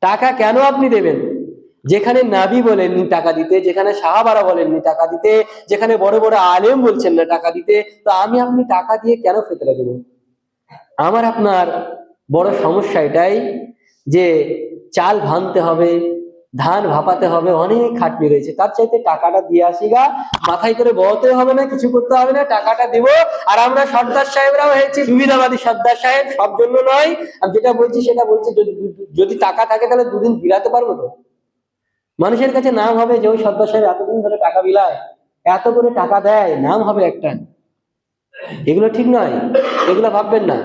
টাকা কেন আপনি দেবেন? যেখানে নাবি বলেননি টাকা দিতে, যেখানে সাহাবারা বলেননি টাকা দিতে, যেখানে বড় বড় আলেম বলছেন না টাকা দিতে, তো আপনি টাকা দিয়ে কেন ফিতরা দেবেন? আমার আপনার বড় সমস্যা এটাই যে চাল ভানতে হবে, ধান ভাপাতে হবে, অনেক খাটনি রয়েছে, তার চাইতে টাকাটা দিয়ে আসি গা, মাথায় করে বলতে হবে না, কিছু করতে হবে না, টাকাটা দিব। আর আমরা সর্দার সাহেবরাও হয়েছি সুবিধাবাদী সর্দার সাহেব, সব জন্য নয়, আমি যেটা বলছি সেটা বলছি, যদি টাকা থাকে তাহলে দুদিন বিলাতে পারবো তো। মানুষের কাছে নাম হবে যে ওই সর্দার সাহেব এতদিন ধরে টাকা বিলায়, এত করে টাকা দেয়, নাম হবে একটা। এগুলো ঠিক নয়, এগুলো ভাববেন না।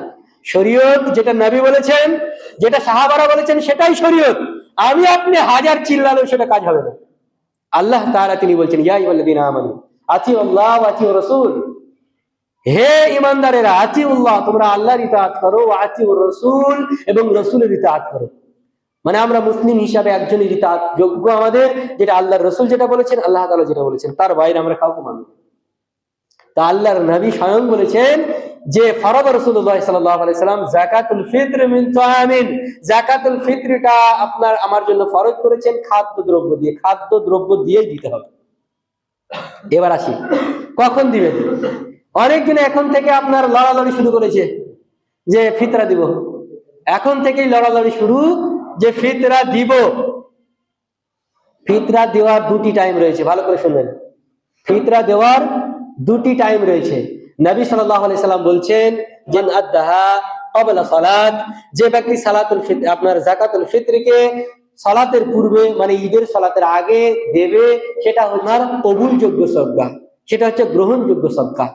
শরীয়ত যেটা নবী বলেছেন, যেটা সাহাবারা বলেছেন, সেটাই শরীয়ত। আমি আপনি হাজার চিল্লালেও সেটা কাজ হবে না। আল্লাহ তাআলা তিনি বলছেন, ইয়া আইয়ুহাল্লাযীনা আমানু আতিউল্লাহ ওয়া আতিউর রাসূল, হে ঈমানদারেরা, আতিউল্লাহ, তোমরা আল্লাহর ইতাআত করো, ওয়া আতিউর রাসূল, এবং রাসূলের ইতাআত করো। মানে আমরা মুসলিম হিসাবে একজনের ইতাআত যোগ্য আমাদের, যেটা আল্লাহর রাসূল যেটা বলেছেন, আল্লাহ তাআলা যেটা বলেছেন, তার বাইরে আমরা কাউকে মানব না। তা আল্লাহর নবী স্বয়ং বলেছেন যে ফরদ রাসূলুল্লাহ সাল্লাল্লাহু আলাইহি সাল্লাম যাকাতুল ফিত্র মিন তাআমিন, যাকাতুল ফিত্রটা আপনার আমার জন্য ফরজ করেছেন খাদ্য দ্রব্য দিয়ে দিতে হবে। এবার আসি, কখন দিবেন? অনেকদিন এখন থেকে আপনার লড়ালড়ি শুরু করেছে যে ফিতরা দিব, এখন থেকেই লড়ালড়ি শুরু যে ফিতরা দিব। ফিতরা দেওয়ার দুটি টাইম রয়েছে, ভালো করে শুনবেন। ফিতরা দেওয়ার দুটি টাইম রয়েছে। নবী সাল্লাল্লাহু আলাইহি সাল্লাম বলছেন যে আদাহা ক্বাবলা সালাত, যে ব্যক্তি সালাতুল ফিতর আপনার যাকাতুল ফিতরকে সালাতের পূর্বে মানে ঈদের সালাতের আগে দেবে, সেটা আপনার কবুলযোগ্য সদকা, সেটা হচ্ছে গ্রহণযোগ্য সদকা।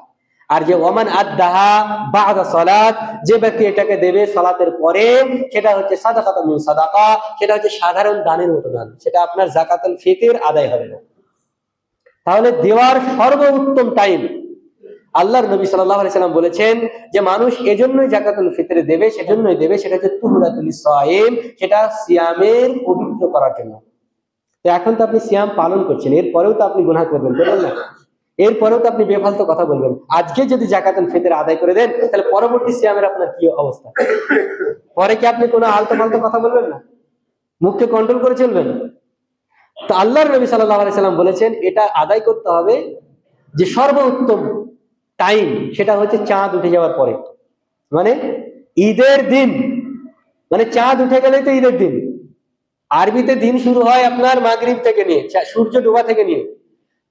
আর যে ওমান আদাহা বাদা সালাত, যে ব্যক্তি এটাকে দেবে সালাতের পরে, সেটা হচ্ছে সাদাকাতুন মিন সাদাকা, সেটা হচ্ছে সাধারণ দানের মতো দান, সেটা আপনার যাকাতুল ফিতর আদায় হবে না। তাহলে দেওয়ার সর্বোত্তম টাইম আল্লাহর নবী সাল্লাল্লাহু আলাইহি সাল্লাম বলেছেন যে মানুষ এজন্যই যাকাতুল ফিতর দেবে, সেজন্যই দেবে, সেটা হচ্ছে তুহরাতুল সাইম, সেটা সিয়ামের পবিত্র করার জন্য। তো এখন তো আপনি সিয়াম পালন করছেন, এরপরেও তো আপনি গুনাহ করবেন, বলবেন না? এরপরেও তো আপনি বেফালতু কথা বলবেন। আজকে যদি যাকাতুল ফিতর আদায় করে দেন, তাহলে পরবর্তী সিয়ামের আপনার কি অবস্থা? পরে কি আপনি কোনো আলতু ফালতু কথা বলবেন না? মুখকে কন্ট্রোল করে চলবেন। তো আল্লাহর নবী সাল্লাল্লাহু আলাইহি সাল্লাম বলেছেন এটা আদায় করতে হবে যে সর্বোত্তম টাইম, সেটা হচ্ছে চাঁদ উঠে যাওয়ার পরে, মানে ঈদের দিন, মানে চাঁদ উঠে গেলেই তো ঈদের দিন। আরবিতে দিন শুরু হয় আপনার মাগরিব থেকে নিয়ে, সূর্য ডোবা থেকে নিয়ে।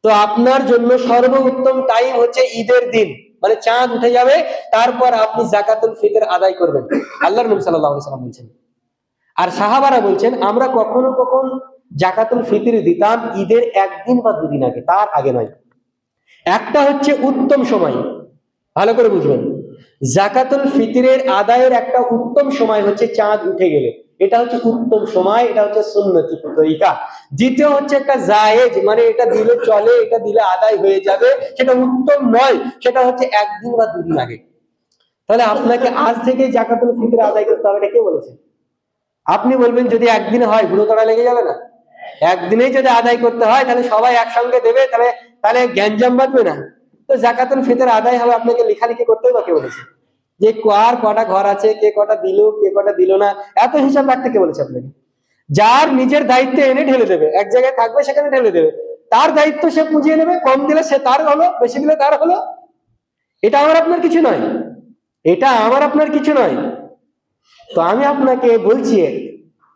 তো আপনার জন্য সর্বোত্তম টাইম হচ্ছে ঈদের দিন, মানে চাঁদ উঠে যাবে, তারপর আপনি যাকাতুল ফিতর আদায় করবেন, আল্লাহর নবী সাল্লাল্লাহু আলাইহি সাল্লাম বলছেন। আর সাহাবারা বলছেন আমরা কখনো কখন যাকাতুল ফিতর দিতাম ঈদের একদিন বা দুদিন আগে, তার আগে নয়। একটা হচ্ছে উত্তম সময়, ভালো করে বুঝবেন, যাকাতুল ফিতরের আদায়ের একটা উত্তম সময় হচ্ছে চাঁদ উঠে গেলে, এটা হচ্ছে উত্তম সময়, এটা হচ্ছে সুন্নতি তরিকা। দ্বিতীয় হচ্ছে একটা জায়েজ, মানে এটা দিলে চলে, এটা দিলে আদায় হয়ে যাবে, সেটা উত্তম নয়, সেটা হচ্ছে একদিন বা দুদিন আগে। তাহলে আপনাকে আজ থেকে যাকাতুল ফিতর আদায় করতে হবে, এটা কে বলেছে? আপনি বলবেন যদি একদিনে হয় গুরুতরা লেগে যাবে না? একদিনেই যদি আদায় করতে হয় তাহলে সবাই একসঙ্গে দেবে, তাহলে গ্যাঞ্জাম বাঁধবে না? তো যাকাতুল ফিতর আদায় হবে, আপনাকে লেখালেখি করতেই বা কে বলেছে? যে কার কটা ঘর আছে, কে কটা দিল, কে কটা দিল না, এত হিসাব রাখতে কে বলেছে আপনাকে? যার নিজের দায়িত্বে এনে ঢেলে দেবে, এক জায়গায় থাকবে সেখানে ঢেলে দেবে, তার দায়িত্ব সে পুজিয়ে নেবে, কম দিলে সে তার হলো, বেশি দিলে তার হলো। এটা আমার আপনার কিছু নয়, এটা আমার আপনার কিছু নয়। তো আমি আপনাকে বলছি,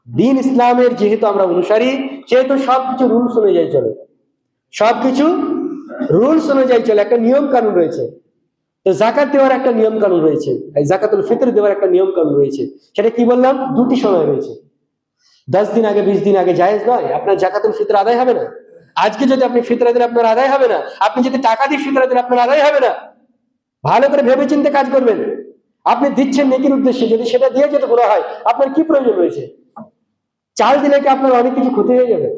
দিন ইসলামের যেহেতু আমরা অনুসারী, সেহেতু সবকিছু রুলস অনুযায়ী চলে, সবকিছু রুলস অনুযায়ী চলে, একটা নিয়ম কানুন রয়েছে। তো যাকাত দেওয়ার একটা নিয়ম কানুন রয়েছে, যাকাতুল ফিতর দেওয়ার একটা নিয়ম কানুন রয়েছে। সেটা কি বললাম? দুটি সময় রয়েছে। 10 দিন আগে 20 দিন আগে জায়েজ নয়, আপনার যাকাতুল ফিতর আদায় হবে না। আজকে যদি আপনি ফিতরা দিলে আপনার আদায় হবে না, আপনি যদি টাকা দিয়ে ফিতরা দিলে আপনার আদায় হবে না। ভালো করে ভেবে চিন্তে কাজ করবেন। আপনি দিচ্ছেন নেকির উদ্দেশ্যে, যদি সেটা দিয়ে যেতে গুনাহ হয়, আপনার কি প্রয়োজন রয়েছে? চাল দিলে কি আপনার অনেক কিছু ক্ষতি হয়ে যাবে?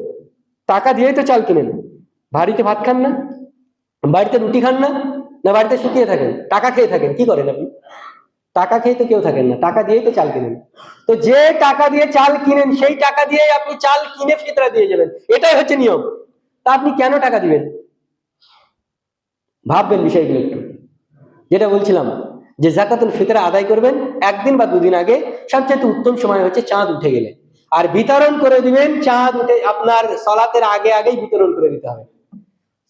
টাকা দিয়েই তো চাল কিনেন। বাড়িতে ভাত খান না, বাড়িতে রুটি খান না, না বাড়িতে শুকিয়ে থাকেন, টাকা খেয়ে থাকেন? কি করেন আপনি? টাকা খেয়ে তো কেউ থাকেন না, টাকা দিয়েই তো চাল কিনেন। তো যে টাকা দিয়ে চাল কিনেন, সেই টাকা দিয়েই আপনি চাল কিনে ফিতরা দিয়ে যাবেন, এটাই হচ্ছে নিয়ম। তা আপনি কেন টাকা দিবেন? ভাববেন বিষয়গুলো একটু। যেটা বলছিলাম যে যাকাতুল ফিতর আদায় করবেন একদিন বা দুদিন আগে, সবচেয়ে উত্তম সময় হচ্ছে চাঁদ উঠে গেলে। আর বিতরণ করে দিবেন চাঁদ উঠে, আপনার সালাতের আগে আগেই বিতরণ করে দিতে হবে।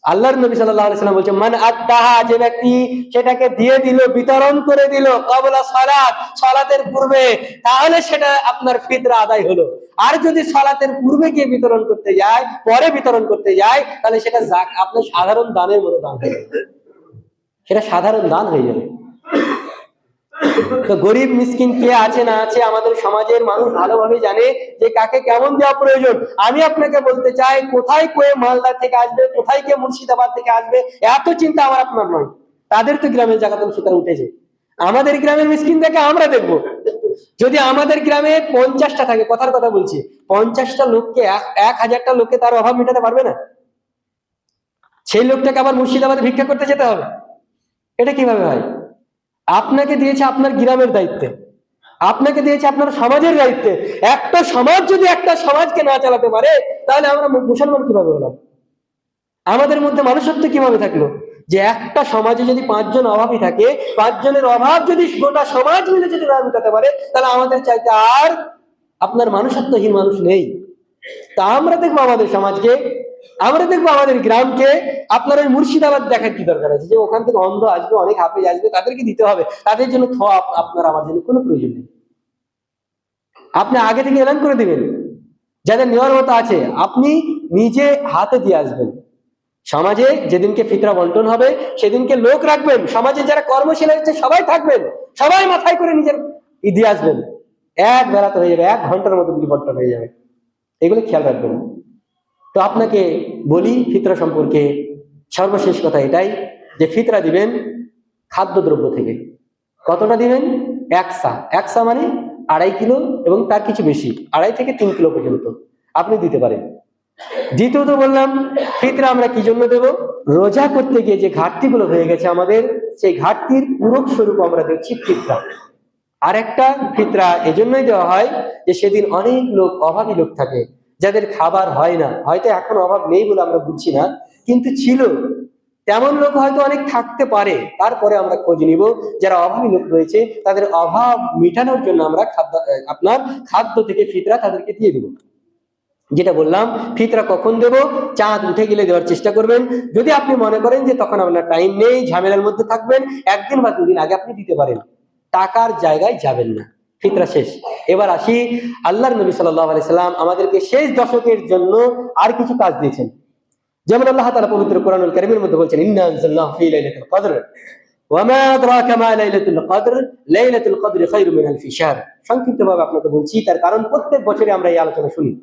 আল্লাহর নবী সাল্লাল্লাহু আলাইহি ওয়াসাল্লাম বলেছেন, মান আদ্দাহা, যে ব্যক্তি সেটাকে দিয়ে দিল, বিতরণ করে দিল, ক্বাবলা সালাত, সালাতের পূর্বে, তাহলে সেটা আপনার ফিতরা আদায় হলো। আর যদি সালাতের পূর্বে গিয়ে বিতরণ করতে যায়, পরে বিতরণ করতে যায়, তাহলে সেটা আপনার সাধারণ দানের মতো দান হয়ে যাবে, সেটা সাধারণ দান হয়ে যাবে। তো গরিব মিসকিন কে আছে না আছে আমাদের সমাজের মানুষ ভালোভাবে জানে যে কাকে কেমন দেওয়া প্রয়োজন। আমি আপনাকে বলতে চাই, কোথায় কে মালদা থেকে আসবে, কোথায় কে মুর্শিদাবাদ থেকে আসবে, এত চিন্তা আমার আপনার নয়। তাদের তো গ্রামের জাকাতুল ফিতর উঠেছে, আমাদের গ্রামের মিসকিন থেকে আমরা দেখবো। যদি আমাদের গ্রামে 50টা থাকে, কথার কথা বলছি, 50টা লোককে 1000টা লোককে তার অভাব মেটাতে পারবে না, সেই লোকটাকে আবার মুর্শিদাবাদে ভিক্ষা করতে যেতে হবে? এটা কিভাবে হয়? আপনাকে দিয়েছে আপনার গ্রামের দায়িত্বে, আপনাকে দিয়েছে আপনার সমাজের দায়িত্বে। একটা সমাজ যদি একটা সমাজকে না চালাতে পারে, তাহলে আমরা মুসলমান কিভাবে হলাম? আমাদের মধ্যে মানুষত্ব কিভাবে থাকলো? যে একটা সমাজে যদি 5 জন অভাবী থাকে, 5 জনের অভাব যদি গোটা সমাজ মিলে যদি না মেটাতে পারে, তাহলে আমাদের চাইতে আর আপনার মানুষত্বহীন মানুষ নেই। তা আমরা দেখবো আমাদের সমাজকে, আমরা দেখবো আমাদের গ্রামকে। আপনার ওই মুর্শিদাবাদ দেখার কি দরকার আছে? যে ওখান থেকে অন্ধ আসবে, অনেক হাফেজ আসবে, তাদেরকে দিতে হবে, তাদের জন্য আপনার আমার জন্য কোনো প্রয়োজন নেই। আপনি আগে থেকে এলান করে দিবেন, যাদের নেওয়ার মতো আছে আপনি নিজে হাতে দিয়ে আসবেন। সমাজে যেদিনকে ফিতরা বন্টন হবে, সেদিনকে লোক রাখবেন, সমাজে যারা কর্মশীল আছে সবাই থাকবেন, সবাই মাথায় করে নিজের দিয়ে আসবেন। এক বেলাতে হয়ে যাবে, 1 ঘন্টার মতো বন্টন হয়ে যাবে। এগুলো খেয়াল রাখবেন। তো আপনাকে বলি ফিতরা সম্পর্কে সর্বশেষ কথা এটাই, যে ফিতরা দিবেন খাদ্যদ্রব্য থেকে। কতটা দিবেন? 1 সা। 1 সা মানে 2.5 কিলো এবং তার কিছু বেশি, 2.5 থেকে 3 কিলো পর্যন্ত আপনি দিতে পারেন। দ্বিতীয়ত বললাম, ফিতরা আমরা কি জন্য দেব? রোজা করতে গিয়ে যে ঘাটতিগুলো হয়ে গেছে আমাদের, সেই ঘাটতির পূরক স্বরূপ আমরা দিচ্ছি ফিতরা। আর একটা ফিতরা এজন্যই দেওয়া হয় যে সেদিন অনেক লোক, অভাবী লোক থাকে, যাদের খাবার হয় না, হয়তো এখন অভাব নেই বলে আমরা বুঝছি না, কিন্তু ছিল, তেমন লোক হয়তো অনেক থাকতে পারে। তারপরে আমরা খোঁজ নিব যারা অভাবী লোক রয়েছে, তাদের অভাব মেটানোর জন্য আমরা আপনার খাদ্য থেকে ফিতরা তাদেরকে দিয়ে দিব। যেটা বললাম, ফিতরা কখন দেব? চাঁদ উঠে গেলে দেওয়ার চেষ্টা করবেন। যদি আপনি মনে করেন যে তখন আপনার টাইম নেই, ঝামেলার মধ্যে থাকবেন, 1 দিন বা 2 দিন আগে আপনি দিতে পারেন, টাকার জায়গায় যাবেন না। ফিতরা শেষ। এবার আসি, আল্লাহর নবী সাল্লাল্লাহু আলাইহি সাল্লাম আমাদেরকে শেষ দশকের জন্য আর কিছু কাজ দিয়েছেন। যেমন আল্লাহ তাআলা পবিত্র কোরআনুল কারীমের মধ্যে বলছেন, ইন্না আনজালনাহু ফি লাইলাতিল কদর ওয়া মা আদরাকা মা লাইলাতুল কদর লাইলাতুল কদরি খায়রুম মিন আলফি শাহর। সংক্ষিপ্তভাবে আপনাকে বলছি, তার কারণ প্রত্যেক বছরে আমরা এই আলোচনা শুনি।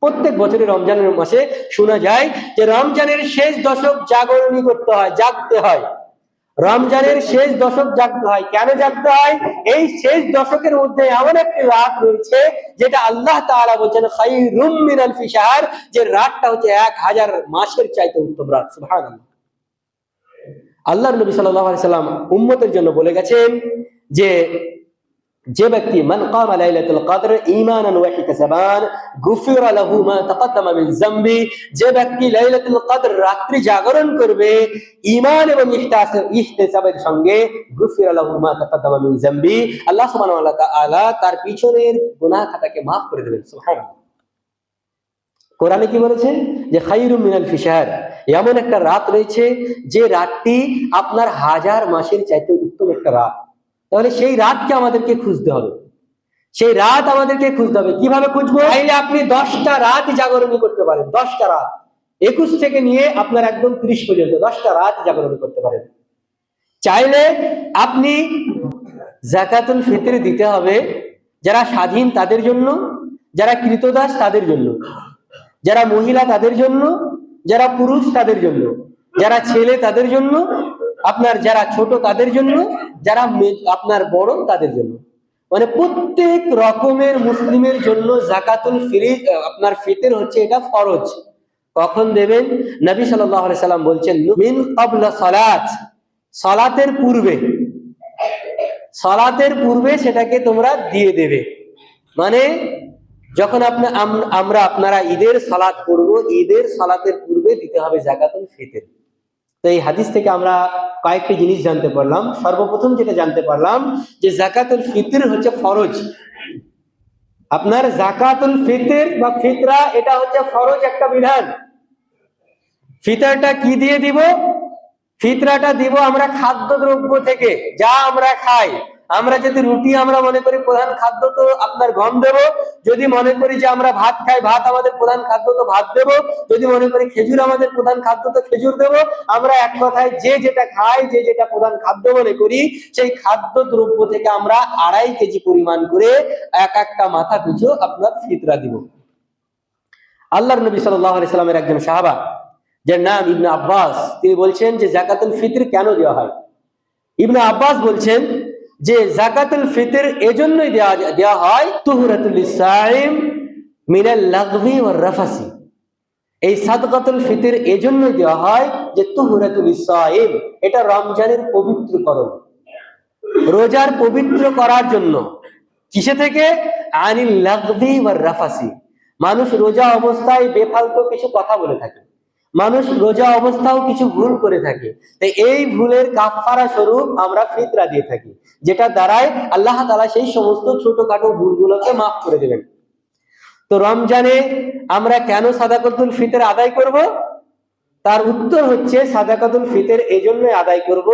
প্রত্যেক বছরে রমজানের মাসে শোনা যায় যে রমজানের শেষ দশক জাগরণী করতে হয়, জাগতে হয়। রমজানের শেষ দশক জাগতে হয়। কেন জাগতে হয়? এই শেষ দশকের মধ্যে এমন একটি রাত রয়েছে যেটা আল্লাহ তাআলা বলেন খায়রুম মিন আলফি শাহর, যে রাতটা হচ্ছে 1000 মাসের চাইতে উত্তম রাত। সুবহানাল্লাহ। আল্লাহর নবী সাল্লাল্লাহু আলাইহি সাল্লাম উম্মতের জন্য বলে গেছেন যে ব্যক্তি মান কামা লাইলাতুল কদর ঈমানান ওয়া ইহতিসাবান গুফিরা লাহু মা তাকদ্দামা মিন যামবি, যে ব্যক্তি লাইলাতুল কদর রাত্রি জাগরণ করবে ঈমান এবং ইহতিসাবের সঙ্গে, গুফিরা লাহু মা তাকদ্দামা মিন যামবি, আল্লাহ সুবহানাহু ওয়া তাআলা তার পিছনের গুনাহ খাতাকে maaf করে দেবেন। সুবহানাল্লাহ। কোরআনে কি বলেছে? যে খায়রুম মিন আলফি শাহর, এমন একটা রাত রয়েছে যে রাতটি আপনার 1000 মাসের চাইতে উত্তম একটা রাত। তাহলে সেই রাতকে আমাদেরকে খুঁজতে হবে, সেই রাত আমাদেরকে খুঁজতে হবে। কিভাবে খুঁজবো? চাইলে আপনি 10টা রাত জাগরণী করতে পারেন, 10টা রাত, 21 থেকে নিয়ে আপনার একদম 30 পর্যন্ত 10টা রাত জাগরণী করতে পারেন। চাইলে আপনি যাকাতুল ফিতর দিতে হবে যারা স্বাধীন তাদের জন্য, যারা কৃতদাস তাদের জন্য, যারা মহিলা তাদের জন্য, যারা পুরুষ তাদের জন্য, যারা ছেলে তাদের জন্য, আপনার যারা ছোট তাদের জন্য, যারা আপনার বড় তাদের জন্য, মানে প্রত্যেক রকমের মুসলিমের জন্য যাকাতুল ফিতর হচ্ছে এটা ফরজ। কখন দেবেন? নবী সাল্লাল্লাহু আলাইহি সাল্লাম বলছেন মিন ক্বাবলা সালাত, সালাতের পূর্বে, সালাতের পূর্বে সেটাকে তোমরা দিয়ে দেবে। মানে যখন আপনারা ঈদের সালাত করব, ঈদের সালাতের পূর্বে দিতে হবে যাকাতুল ফিতর। তো এই হাদিস থেকে আমরা কয়েকটি জিনিস জানতে পারলাম। সর্বপ্রথম যেটা জানতে পারলাম যে যাকাতুল ফিতর হচ্ছে ফরজ। আপনার জাকাতুল ফিতর বা ফিতরা এটা হচ্ছে ফরজ একটা বিধান। ফিতরটা কি দিয়ে দিব? ফিতরাটা দিব আমরা খাদ্যদ্রব্য থেকে, যা আমরা খাই। আমরা যদি রুটি আমরা মনে করি প্রধান খাদ্য, তো আপনার গম দেব। যদি মনে করি যে আমরা ভাত খাই, ভাত আমাদের প্রধান খাদ্য, তো ভাত দেব। যদি মনে করি খেজুর আমাদের প্রধান খাদ্য, তো খেজুর দেব। আমরা এক কথায় যে যেটা খাই, যে যেটা প্রধান খাদ্য মনে করি, সেই খাদ্য দ্রব্য থেকে আমরা 2.5 কেজি পরিমাণ করে একটা মাথা পিছু আপনার ফিতরা দিব। আল্লাহর নবী সাল্লাল্লাহু আলাইহি সাল্লামের একজন সাহাবা, যার নাম ইবনে আব্বাস, তিনি বলছেন যে জাকাতুল ফিতর কেন দেওয়া হয়। ইবনে আব্বাস বলছেন যে জাকাতুল ফিতর এজন্যই দেওয়া হয় তুহরাতুল লিসাইম মিনাল লাগবি ওয়ার রাফাসি। এই সাদকাতুল ফিতর এজন্যই দেওয়া হয় যে তুহরাতুল লিসাইম, এটা রমজানের পবিত্রকরণ, রোজার পবিত্র করার জন্য। কিসে থেকে? আনিল লাগবি ওয়ার রাফাসি। মানুষ রোজা অবস্থায় বেফালতু কিছু কথা বলে থাকে, মানুষ রোজা অবস্থাও কিছু ভুল করে থাকে। তাই এই ভুলের কাফারা স্বরূপ আমরা ফিতরা দিয়ে থাকি, যেটা দ্বারাই আল্লাহ তাআলা সেই সমস্ত ছোটখাটো ভুলগুলোকে মাফ করে দেবেন। তো রমজানে আমরা কেন সাদাকাতুল ফিতর আদায় করব? তার উত্তর হচ্ছে সাদাকাতুল ফিতর এজন্যই আদায় করব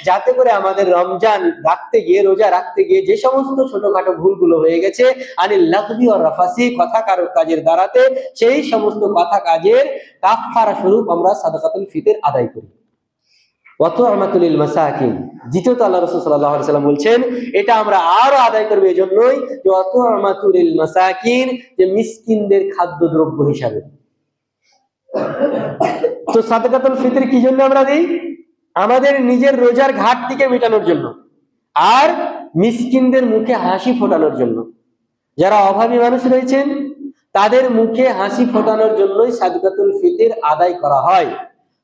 যাতে করে আমাদের রমজান রাখতে গিয়ে, রোজা রাখতে গিয়ে যে সমস্ত ছোটখাটো ভুলগুলো হয়ে গেছে, আনিল লাগবি ওয়ার রাফাসি, কথা কাজের দ্বারাতে, সেই সমস্ত কথা কাজের কাফারা স্বরূপ আমরা সাদাকাতুল ফিতর আদায় করি। ওয়াতু'মাতুল লিল মাসাকিন, দ্বিতীয়ত আল্লাহ রাসূল সাল্লাল্লাহু আলাইহি সাল্লাম বলছেন এটা আমরা আরো আদায় করব এজন্যই যে ওয়াতু'মাতুল লিল মাসাকিন, যে মিসকিনদের খাদ্যদ্রব্য হিসাবে। তো সাদাকাতুল ফিতর কি জন্য আমরা দেই? আমাদের নিজের রোজার ঘাটতিকে মেটানোর জন্য, আর মিসকিনদের মুখে হাসি ফোটানোর জন্য। যারা অভাবী মানুষ রয়েছেন তাদের মুখে হাসি ফোটানোর জন্যই সাদাকাতুল ফিতর আদায় করা হয়।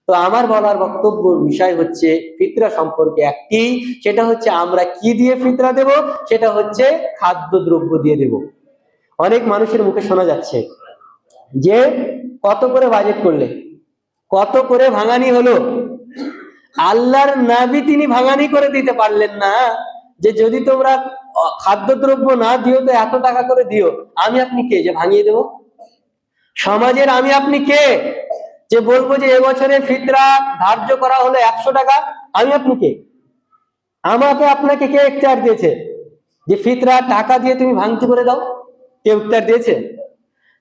তো আমার বলার বক্তব্য বিষয় হচ্ছে ফিতরা সম্পর্কে একটি, সেটা হচ্ছে আমরা কি দিয়ে ফিতরা দেব? সেটা হচ্ছে খাদ্যদ্রব্য দিয়ে দেব। অনেক মানুষের মুখে শোনা যাচ্ছে যে কত করে বাজেট করলে, কত করে ভাঙানি হলো। আল্লাহর নবী তিনি ভাঙানি করে দিতে পারলেন না যে যদি তোমরা খাদ্যদ্রব্য না দিও তো এত টাকা করে দিও। আমি আপনি কে যে ভাঙিয়ে দেব? সমাজের আমি আপনি কে যে বলবো যে এবছরে ফিতরা ধার্য করা হলো 100 টাকা? আমি আপনি কে? আমাকে আপনাকে কে ইখতিয়ার দিয়েছে যে ফিতরা টাকা দিয়ে তুমি ভাঙতি করে দাও? কে ইখতিয়ার দিয়েছে?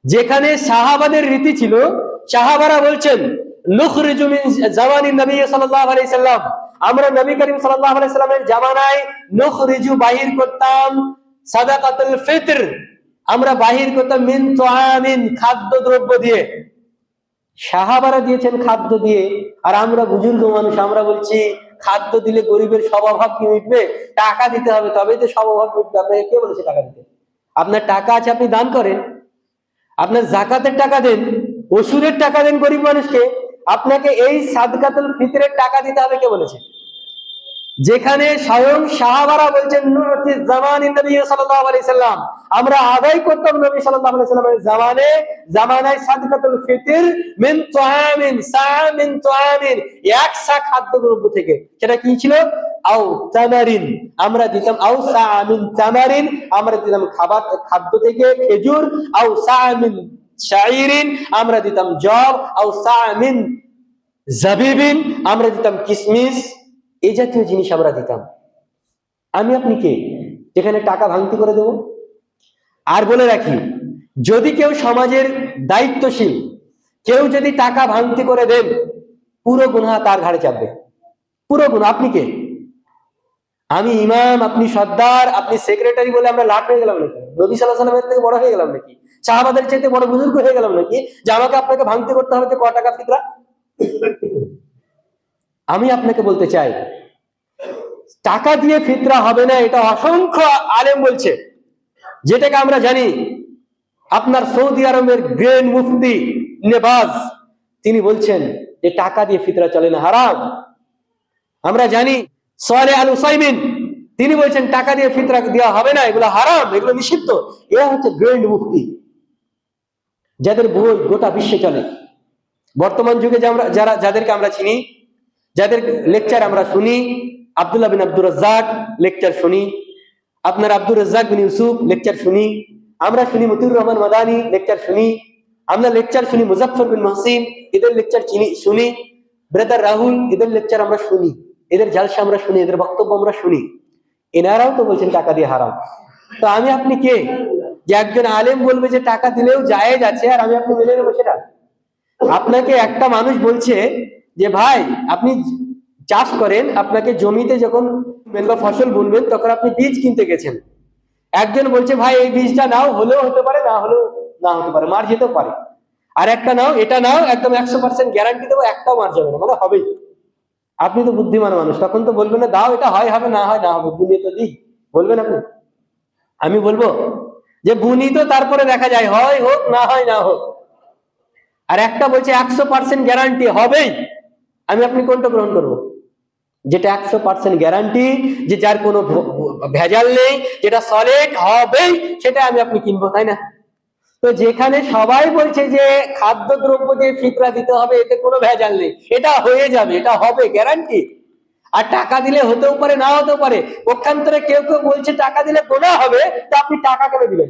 যেখানে সাহাবাদের রীতি ছিল, সাহাবারা বলছেন নুখরিজু মিন জামানিন নবী সাল্লাল্লাহু আলাইহি সাল্লাম, আমরা নবী করিম সাল্লাল্লাহু আলাইহি সাল্লামের জামানায় নুখরিজু বাহির করতাম সাদাকাতুল ফিতর, আমরা বাহির করতাম মিন তুআমিন, খাদ্যদ্রব্য দিয়ে। সাহাবারা দিয়েছেন খাদ্য দিয়ে, আর আমরা বুজুর্গ মানুষ আমরা বলছি খাদ্য দিলে গরিবের সব অভাব কি মিটবে? টাকা দিতে হবে তবেই তো সব অভাব মিটবে। আপনাকে কে বলেছে টাকা দিতে? আপনার টাকা আছে, আপনি দান করেন, আপনার যাকাতের টাকা দেন, ওষুধের টাকা দেন গরিব মানুষকে। আপনাকে এই সাদকাতুল ফিতরের টাকা দিতে হবে কে বলেছে? যেখানে স্বয়ং সাহাবারা বলছেন নুরতি জামানিন নবী সাল্লাল্লাহু আলাইহি সাল্লাম, আমরা আদায় করতাম নবী সাল্লাল্লাহু আলাইহি সাল্লামের জামানায় সাদকাতুল ফিতর মিন তুআমিন, সামিন তুআমিন, এক সা খাদ্যদ্রব্য থেকে। সেটা কি ছিল? আও তামারিন, আমরা দিতাম, আও সামিন তামারিন, আমরা দিতাম খাদ্য থেকে খেজুর, আও সামিন শাইরিন, আমরা দিতাম জব, আও সামিন জাবিবিন, আমরা দিতাম কিশমিশ, এই জাতীয় জিনিস আমরা দিতাম। আমি আপনি কে যেখানে টাকা ভাঙতি করে দেব? আর বলে রাখি, যদি কেউ সমাজের দায়িত্বশীল কেউ যদি টাকা ভাঙতি করে দেন, পুরো গুনাহ তার ঘাড়ে চাপবে, পুরো গুনাহ। আপনি কে? আমি ইমাম, আপনি সর্দার, আপনি সেক্রেটারি বলে আমরা লাট হয়ে গেলাম নাকি? নবী সাল্লাল্লাহু আলাইহি ওয়াসাল্লামের থেকে বড় হয়ে গেলাম নাকি? সাহাবাদের চাইতে বড় বুজুর্গ হয়ে গেলাম নাকি যে আমাকে আপনাকে ভাঙতি করতে হবে যে ক টাকা ফিতরা? আমি আপনাকে বলতে চাই টাকা দিয়ে ফিতরা হবে না, এটা অসংখ্য আলেম বলছে। যেটাকে আমরা জানি, আপনার সৌদি আরবের গ্র্যান্ড মুফতি ইবনে বাজ তিনি বলছেন যে টাকা দিয়ে ফিতরা চলে না, হারাম। আমরা জানি সালেহ আল উসাইমিন তিনি বলছেন টাকা দিয়ে ফিতরা দেওয়া হবে না, এগুলো হারাম, এগুলো নিষিদ্ধ। এরা হচ্ছে গ্র্যান্ড মুফতি, যাদের বই গোটা বিশ্বে চলে। বর্তমান যুগে যাদেরকে আমরা চিনি, যাদের লেকচার আমরা শুনি, আব্দুল্লাহ বিন আব্দুর রাজ্জাক লেকচার শুনি, আপনার আব্দুর রাজ্জাক বিন ইউসুফ লেকচার শুনি, আমরা শুনি মতিউর রহমান মাদানী লেকচার শুনি, আমরা লেকচার শুনি মুজাফফর বিন মহসিন, এদের লেকচার শুনি, ব্রাদার রাহুল, এদের লেকচার আমরা শুনি, এদের জালসা আমরা শুনি, এদের বক্তব্য আমরা শুনি। এনারাও তো বলছেন টাকা দিয়ে হারাম। তো আমি আপনি কে যে একজন আলেম বলবে যে টাকা দিলেও জায়েজ আছে, আর আমি আপনি মেনে নেবো সেটা? আপনাকে একটা মানুষ বলছে যে ভাই আপনি চাষ করেন, আপনাকে জমিতে যখন বা ফসল বুনবেন তখন আপনি বীজ কিনতে গেছেন, একজন বলছে ভাই এই বীজটা নাও, হলেও হতে পারে না হলেও না হতে পারে, মার যেতেও পারে। আর একটা নাও, এটা নাও, একদম 100% গ্যারান্টি দেবো, একটাও মার যাবে না, মানে হবেই। আপনি তো বুদ্ধিমান মানুষ, তখন তো বলবেন না দাও এটা হয় হবে, না হয় না হবে, বুনিয়ে তো দিই, বলবেন আপনি? আমি বলবো যে বুনি তো তারপরে দেখা যায়, হয় হোক না হয় না হোক। আর একটা বলছে 100% গ্যারান্টি হবেই, আমি আপনি কোনটা গ্রহণ করবো? যেটা 100% গ্যারান্টি, যে যার কোনো ভেজাল নেই, যেটা সলিড হবেই, সেটা আমি আপনি কিনবো, তাই না? তো যেখানে সবাই বলছে যে খাদ্যদ্রব্য দিয়ে ফিতরা দিতে হবে, এতে কোনো ভেজাল নেই, এটা হয়ে যাবে, এটা হবে গ্যারান্টি, আর টাকা দিলে হতেও পারে না হতেও পারে, পক্ষান্তরে কেউ কেউ বলছে টাকা দিলে গোনা হবে, তা আপনি টাকা কেন দিবেন?